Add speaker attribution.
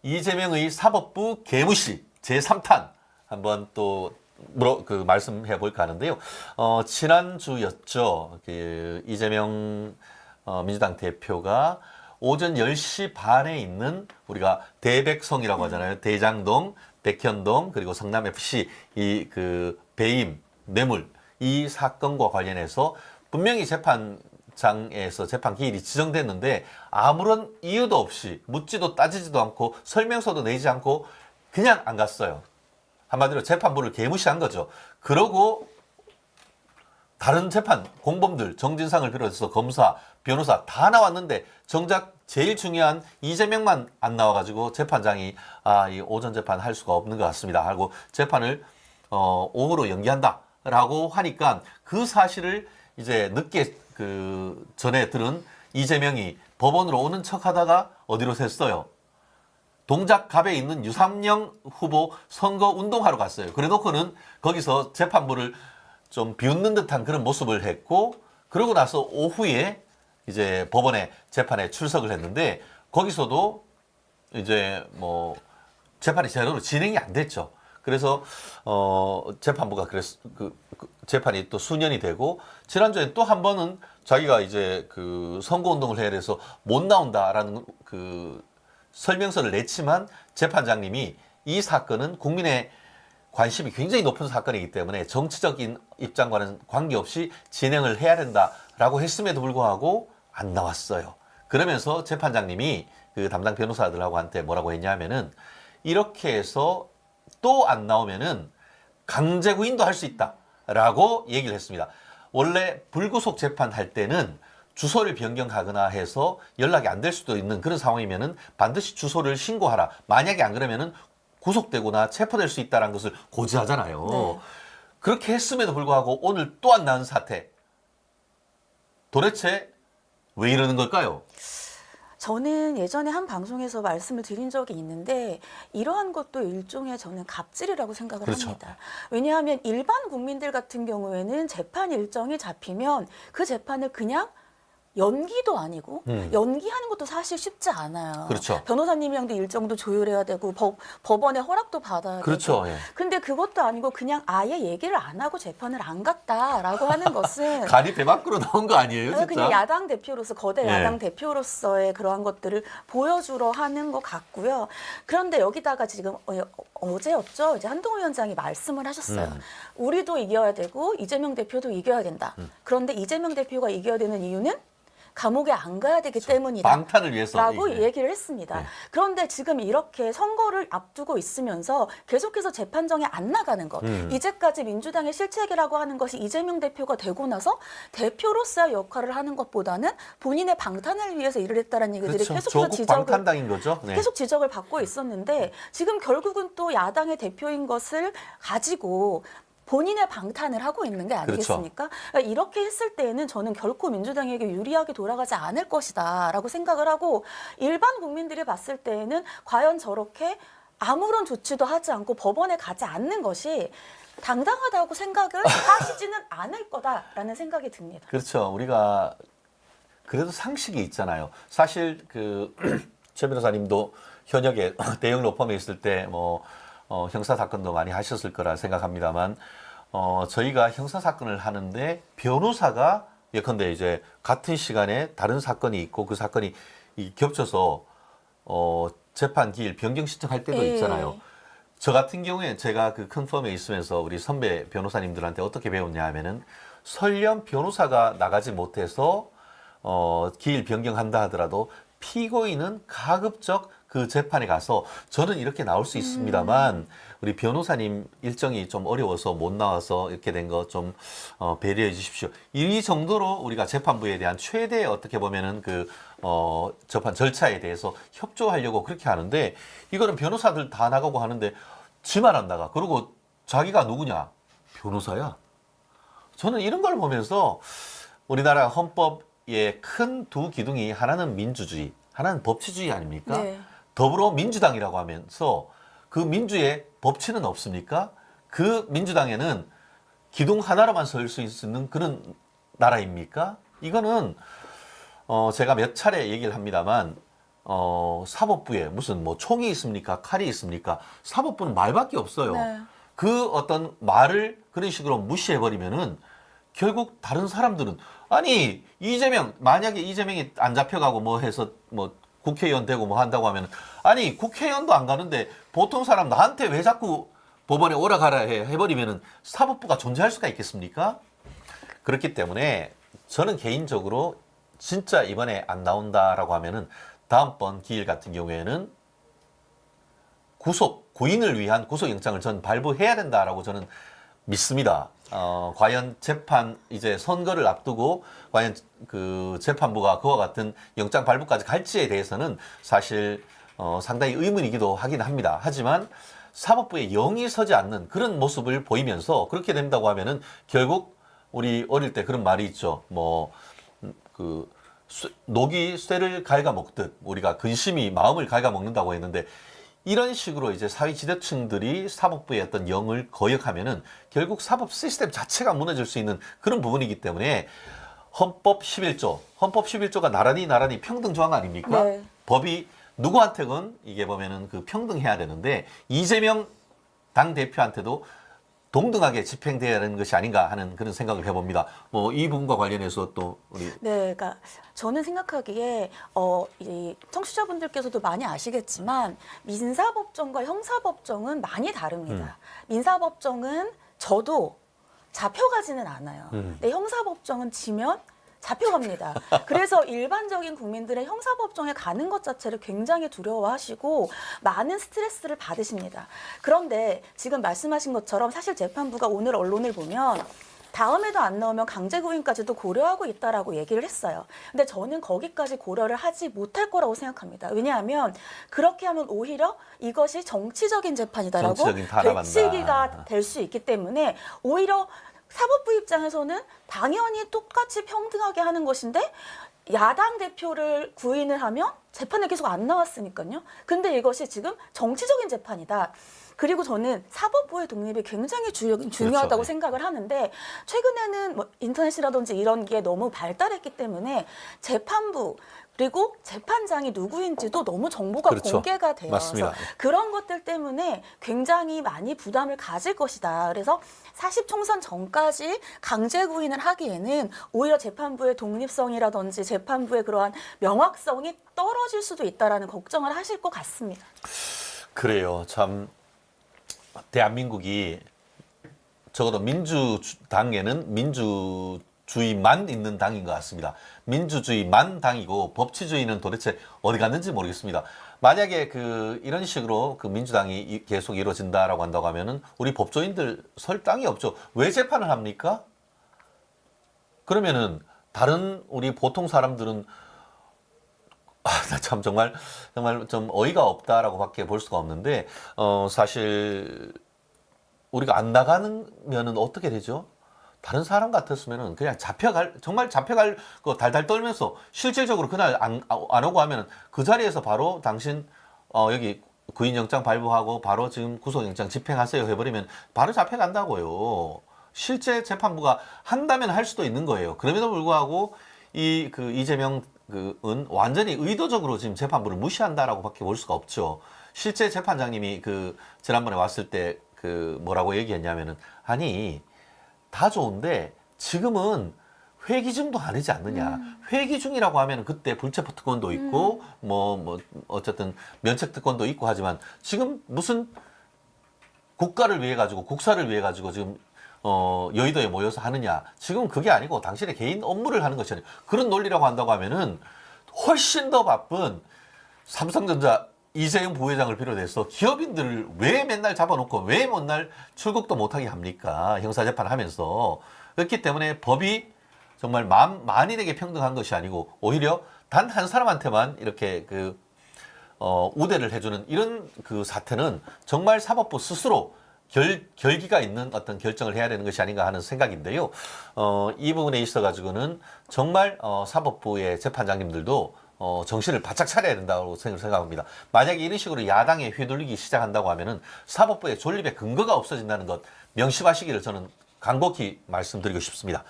Speaker 1: 이재명의 사법부 개무시 제3탄 한번 또 말씀해 볼까 하는데요. 지난주였죠. 이재명 민주당 대표가 오전 10시 반에 있는 우리가 대백성이라고 하잖아요. 대장동, 백현동, 그리고 성남FC 배임, 뇌물 이 사건과 관련해서 분명히 재판장에서 재판 기일이 지정됐는데 아무런 이유도 없이 묻지도 따지지도 않고 설명서도 내지 않고 그냥 안 갔어요. 한마디로 재판부를 개무시한 거죠. 그러고 다른 재판 공범들 정진상을 비롯해서 검사, 변호사 다 나왔는데 정작 제일 중요한 이재명만 안 나와가지고 재판장이 이 오전 재판 할 수가 없는 것 같습니다 하고 재판을 오후로 연기한다라고 하니까 그 사실을 이제 늦게 전에 들은 이재명이 법원으로 오는 척하다가 어디로 샜어요? 동작갑에 있는 유상영 후보 선거 운동하러 갔어요. 그래놓고는 거기서 재판부를 좀 비웃는 듯한 그런 모습을 했고, 그러고 나서 오후에 이제 법원에 재판에 출석을 했는데 거기서도 이제 재판이 제대로 진행이 안 됐죠. 그래서 재판부가 재판이 또 수년이 되고 지난주에 또 한 번은 자기가 이제 선거 운동을 해야 돼서 못 나온다라는 설명서를 냈지만 재판장님이 이 사건은 국민의 관심이 굉장히 높은 사건이기 때문에 정치적인 입장과는 관계없이 진행을 해야 된다라고 했음에도 불구하고 안 나왔어요. 그러면서 재판장님이 담당 변호사들하고 한테 뭐라고 했냐면은 이렇게 해서 또 안 나오면은 강제 구인도 할 수 있다라고 얘기를 했습니다. 원래 불구속 재판할 때는 주소를 변경하거나 해서 연락이 안 될 수도 있는 그런 상황이면은 반드시 주소를 신고하라. 만약에 안 그러면은 구속되거나 체포될 수 있다는 것을 고지하잖아요.
Speaker 2: 네.
Speaker 1: 그렇게 했음에도 불구하고 오늘 또 안 나온 사태. 도대체 왜 이러는 걸까요?
Speaker 2: 저는 예전에 한 방송에서 말씀을 드린 적이 있는데 이러한 것도 일종의 저는 갑질이라고 생각을
Speaker 1: 그렇죠.
Speaker 2: 합니다. 왜냐하면 일반 국민들 같은 경우에는 재판 일정이 잡히면 그 재판을 그냥 연기도 아니고 연기하는 것도 사실 쉽지 않아요.
Speaker 1: 그렇죠.
Speaker 2: 변호사님이랑도 일정도 조율해야 되고 법원의 허락도 받아야
Speaker 1: 그렇죠.
Speaker 2: 되고.
Speaker 1: 예.
Speaker 2: 근데 그것도 아니고 그냥 아예 얘기를 안 하고 재판을 안 갔다라고 하는 것은
Speaker 1: 간이 배 밖으로 나온 거 아니에요, 진짜?
Speaker 2: 그냥 야당 대표로서 거대
Speaker 1: 예.
Speaker 2: 야당 대표로서의 그러한 것들을 보여주러 하는 것 같고요. 그런데 여기다가 지금 어제였죠. 이제 한동훈 위원장이 말씀을 하셨어요. 우리도 이겨야 되고 이재명 대표도 이겨야 된다. 그런데 이재명 대표가 이겨야 되는 이유는 감옥에 안 가야 되기 때문이다.
Speaker 1: 방탄을 위해서.
Speaker 2: 라고
Speaker 1: 예.
Speaker 2: 얘기를 했습니다.
Speaker 1: 네.
Speaker 2: 그런데 지금 이렇게 선거를 앞두고 있으면서 계속해서 재판정에 안 나가는 것. 이제까지 민주당의 실책이라고 하는 것이 이재명 대표가 되고 나서 대표로서의 역할을 하는 것보다는 본인의 방탄을 위해서 일을 했다는 얘기들이
Speaker 1: 그렇죠.
Speaker 2: 계속해서
Speaker 1: 조국 방탄당인 거죠. 네.
Speaker 2: 계속 지적을 받고 있었는데 지금 결국은 또 야당의 대표인 것을 가지고 본인의 방탄을 하고 있는 게 아니겠습니까? 그러니까 이렇게 했을 때에는 저는 결코 민주당에게 유리하게 돌아가지 않을 것이다라고 생각을 하고 일반 국민들이 봤을 때에는 과연 저렇게 아무런 조치도 하지 않고 법원에 가지 않는 것이 당당하다고 생각을 하시지는 않을 거다라는 생각이 듭니다.
Speaker 1: 그렇죠. 우리가 그래도 상식이 있잖아요. 사실 최 변호사님도 현역에 대형 로펌에 있을 때 형사 사건도 많이 하셨을 거라 생각합니다만 저희가 형사 사건을 하는데 변호사가 예컨대 이제 같은 시간에 다른 사건이 있고 그 사건이 겹쳐서 재판 기일 변경 신청할 때도 있잖아요. 저 같은 경우에 제가 큰 펌에 있으면서 우리 선배 변호사님들한테 어떻게 배웠냐 하면은 설령 변호사가 나가지 못해서 기일 변경한다 하더라도 피고인은 가급적 그 재판에 가서 저는 이렇게 나올 수 있습니다만 우리 변호사님 일정이 좀 어려워서 못 나와서 이렇게 된 거 좀 배려해 주십시오. 이 정도로 우리가 재판부에 대한 최대 어떻게 보면은 재판 절차에 대해서 협조하려고 그렇게 하는데 이거는 변호사들 다 나가고 하는데 지만 안 나가. 그리고 자기가 누구냐? 변호사야. 저는 이런 걸 보면서 우리나라 헌법의 큰 두 기둥이 하나는 민주주의, 하나는 법치주의 아닙니까?
Speaker 2: 네.
Speaker 1: 더불어민주당이라고 하면서 그 민주의 법치는 없습니까? 그 민주당에는 기둥 하나로만 설 수 있는 그런 나라입니까? 이거는 제가 몇 차례 얘기를 합니다만 사법부에 무슨 뭐 총이 있습니까? 칼이 있습니까? 사법부는 말밖에 없어요.
Speaker 2: 네.
Speaker 1: 그 어떤 말을 그런 식으로 무시해버리면은 결국 다른 사람들은 아니 만약에 이재명이 안 잡혀가고 뭐 해서 뭐 국회의원 되고 뭐 한다고 하면 아니 국회의원도 안 가는데 보통 사람 나한테 왜 자꾸 법원에 오라가라 해버리면은 사법부가 존재할 수가 있겠습니까? 그렇기 때문에 저는 개인적으로 진짜 이번에 안 나온다라고 하면은 다음번 기일 같은 경우에는 구인을 위한 구속영장을 전 발부해야 된다라고 저는 믿습니다. 과연 이제 선거를 앞두고 과연 그 재판부가 그와 같은 영장 발부까지 갈지에 대해서는 사실 상당히 의문이기도 하긴 합니다. 하지만 사법부에 영이 서지 않는 그런 모습을 보이면서 그렇게 된다고 하면은 결국 우리 어릴 때 그런 말이 있죠. 녹이 쇠를 갉아먹듯 우리가 근심이 마음을 갉아먹는다고 했는데 이런 식으로 이제 사회 지도층들이 사법부의 어떤 영을 거역하면은 결국 사법 시스템 자체가 무너질 수 있는 그런 부분이기 때문에 헌법 11조가 나란히 평등 조항 아닙니까?
Speaker 2: 네.
Speaker 1: 법이 누구한테건 이게 보면은 그 평등해야 되는데 이재명 당 대표한테도 동등하게 집행돼야 하는 것이 아닌가 하는 그런 생각을 해봅니다. 뭐 이 부분과 관련해서 또 우리
Speaker 2: 네, 그러니까 저는 생각하기에 이 청취자분들께서도 많이 아시겠지만 민사법정과 형사법정은 많이 다릅니다. 민사법정은 저도 잡혀가지는 않아요. 근데 형사법정은 지면 잡혀갑니다. 그래서 일반적인 국민들의 형사법정에 가는 것 자체를 굉장히 두려워하시고 많은 스트레스를 받으십니다. 그런데 지금 말씀하신 것처럼 사실 재판부가 오늘 언론을 보면 다음에도 안 나오면 강제구인까지도 고려하고 있다라고 얘기를 했어요. 근데 저는 거기까지 고려를 하지 못할 거라고 생각합니다. 왜냐하면 그렇게 하면 오히려 이것이 정치적인 재판이다라고
Speaker 1: 정치적인 탄압한다.
Speaker 2: 되치기가 될 수 있기 때문에 오히려 사법부 입장에서는 당연히 똑같이 평등하게 하는 것인데 야당 대표를 구인을 하면 재판에 계속 안 나왔으니까요. 근데 이것이 지금 정치적인 재판이다. 그리고 저는 사법부의 독립이 굉장히 중요하다고
Speaker 1: 그렇죠.
Speaker 2: 생각을 하는데 최근에는 뭐 인터넷이라든지 이런 게 너무 발달했기 때문에 재판부 그리고 재판장이 누구인지도 너무 정보가
Speaker 1: 그렇죠.
Speaker 2: 공개가 돼요.
Speaker 1: 맞습니다.
Speaker 2: 그래서 그런 것들 때문에 굉장히 많이 부담을 가질 것이다. 그래서 40총선 전까지 강제 구인을 하기에는 오히려 재판부의 독립성이라든지 재판부의 그러한 명확성이 떨어질 수도 있다라는 걱정을 하실 것 같습니다.
Speaker 1: 그래요. 참 대한민국이 적어도 민주당에는 민주주의만 있는 당인 것 같습니다. 민주주의만 당이고 법치주의는 도대체 어디 갔는지 모르겠습니다. 만약에 이런 식으로 민주당이 계속 이루어진다라고 한다고 하면은 우리 법조인들 설 땅이 없죠. 왜 재판을 합니까? 그러면은 다른 우리 보통 사람들은 나 참 정말 좀 어이가 없다라고밖에 볼 수가 없는데 사실 우리가 안 나가면은 어떻게 되죠? 다른 사람 같았으면은 그냥 정말 잡혀갈 거 달달 떨면서 실질적으로 그날 안 오고 하면은 그 자리에서 바로 당신 여기 구인영장 발부하고 바로 지금 구속영장 집행하세요 해버리면 바로 잡혀간다고요. 실제 재판부가 한다면 할 수도 있는 거예요. 그럼에도 불구하고 이재명 은 완전히 의도적으로 지금 재판부를 무시한다라고밖에 볼 수가 없죠. 실제 재판장님이 지난번에 왔을 때 뭐라고 얘기했냐면은 아니 다 좋은데 지금은 회기 중도 아니지 않느냐. 회기 중이라고 하면 그때 불체포 특권도 있고 뭐 어쨌든 면책 특권도 있고 하지만 지금 무슨 국가를 위해 가지고 국사를 위해 가지고 지금 여의도에 모여서 하느냐. 지금 그게 아니고 당신의 개인 업무를 하는 것이 아니에요. 그런 논리라고 한다고 하면은 훨씬 더 바쁜 삼성전자 이재용 부회장을 비롯해서 기업인들을 왜 맨날 잡아놓고 왜 맨날 출국도 못하게 합니까? 형사재판 하면서. 그렇기 때문에 법이 정말 만인에게 평등한 것이 아니고 오히려 단 한 사람한테만 이렇게 우대를 해주는 이런 사태는 정말 사법부 스스로 결기가 있는 어떤 결정을 해야 되는 것이 아닌가 하는 생각인데요. 이 부분에 있어가지고는 정말 사법부의 재판장님들도 정신을 바짝 차려야 된다고 생각합니다. 만약에 이런 식으로 야당에 휘둘리기 시작한다고 하면은 사법부의 존립의 근거가 없어진다는 것 명심하시기를 저는 간곡히 말씀드리고 싶습니다.